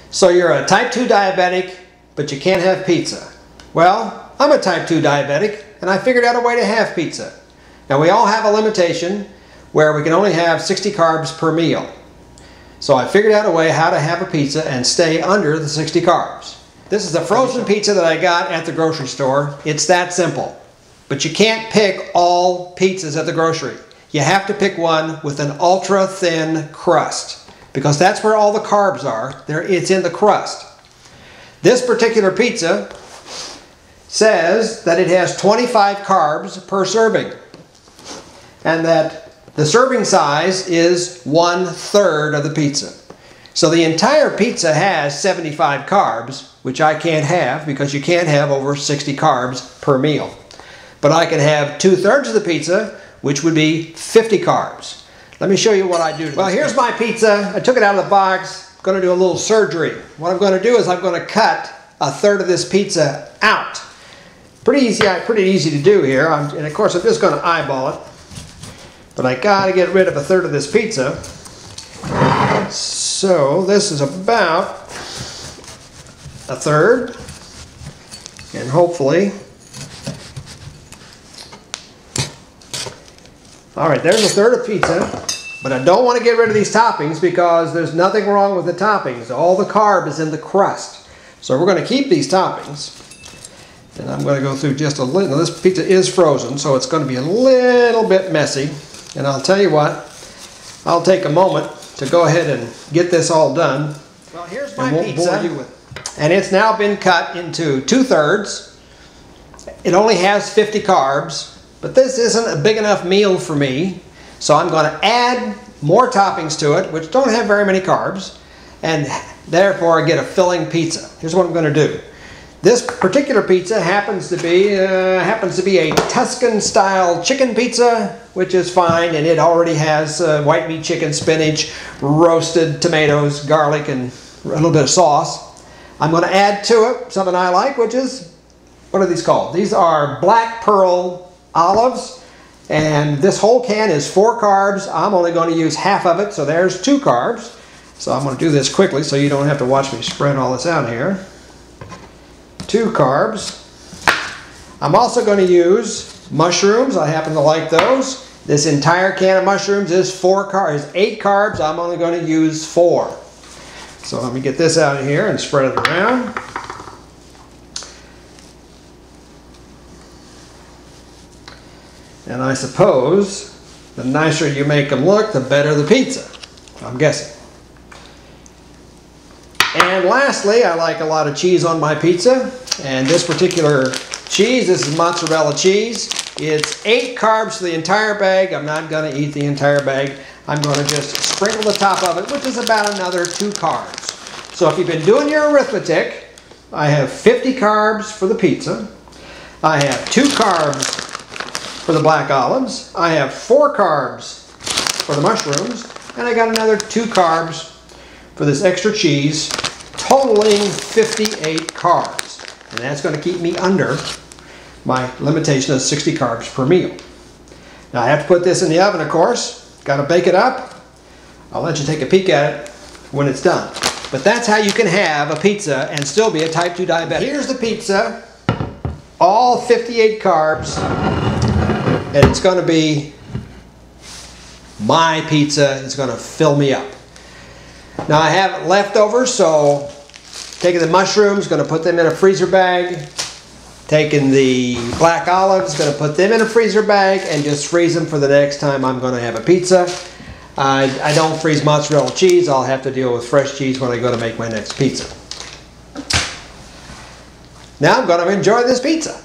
So you're a type 2 diabetic, but you can't have pizza. Well, I'm a type 2 diabetic, and I figured out a way to have pizza. Now we all have a limitation where we can only have 60 carbs per meal. So I figured out a way how to have a pizza and stay under the 60 carbs. This is a frozen pizza that I got at the grocery store. It's that simple. But you can't pick all pizzas at the grocery. You have to pick one with an ultra thin crust, because that's where all the carbs are. It's in the crust. This particular pizza says that it has 25 carbs per serving, and that the serving size is 1/3 of the pizza. So the entire pizza has 75 carbs, which I can't have because you can't have over 60 carbs per meal. But I can have 2/3 of the pizza, which would be 50 carbs. Let me show you what I do to this. Well, here's my pizza. I took it out of the box. I'm going to do a little surgery. What I'm going to do is I'm going to cut 1/3 of this pizza out. Pretty easy to do here. And of course I'm just going to eyeball it. But I got to get rid of 1/3 of this pizza. So this is about 1/3. And hopefully... Alright, there's 1/3 of pizza, but I don't want to get rid of these toppings because there's nothing wrong with the toppings. All the carb is in the crust. So we're going to keep these toppings. And I'm going to go through just a little. Now this pizza is frozen, so it's going to be a little bit messy. And I'll tell you what, I'll take a moment to go ahead and get this all done. Well, here's my pizza. And it's now been cut into 2/3. It only has 50 carbs. But this isn't a big enough meal for me, so I'm going to add more toppings to it, which don't have very many carbs, and therefore I get a filling pizza. Here's what I'm going to do. This particular pizza happens to be a Tuscan-style chicken pizza, which is fine, and it already has white meat chicken, spinach, roasted tomatoes, garlic, and a little bit of sauce. I'm going to add to it something I like, which is, what are these called? These are black pearl olives, and this whole can is 4 carbs. I'm only going to use half of it, so there's 2 carbs. So I'm going to do this quickly so you don't have to watch me spread all this out here. 2 carbs. I'm also going to use mushrooms. I happen to like those. This entire can of mushrooms is 8 carbs. I'm only going to use 4. So let me get this out of here and spread it around. And I suppose the nicer you make them look, the better the pizza, I'm guessing. And lastly, I like a lot of cheese on my pizza. And this particular cheese, this is mozzarella cheese. It's 8 carbs for the entire bag. I'm not going to eat the entire bag. I'm going to just sprinkle the top of it, which is about another 2 carbs. So if you've been doing your arithmetic, I have 50 carbs for the pizza. I have 2 carbs for the black olives. I have 4 carbs for the mushrooms, and I got another 2 carbs for this extra cheese, totaling 58 carbs. And that's going to keep me under my limitation of 60 carbs per meal. Now I have to put this in the oven, of course. Got to bake it up. I'll let you take a peek at it when it's done. But that's how you can have a pizza and still be a type 2 diabetic. Here's the pizza, all 58 carbs. And it's going to be my pizza. It's going to fill me up. Now I have it left over, so taking the mushrooms, going to put them in a freezer bag. Taking the black olives, going to put them in a freezer bag and just freeze them for the next time I'm going to have a pizza. I don't freeze mozzarella cheese. I'll have to deal with fresh cheese when I go to make my next pizza. Now I'm going to enjoy this pizza.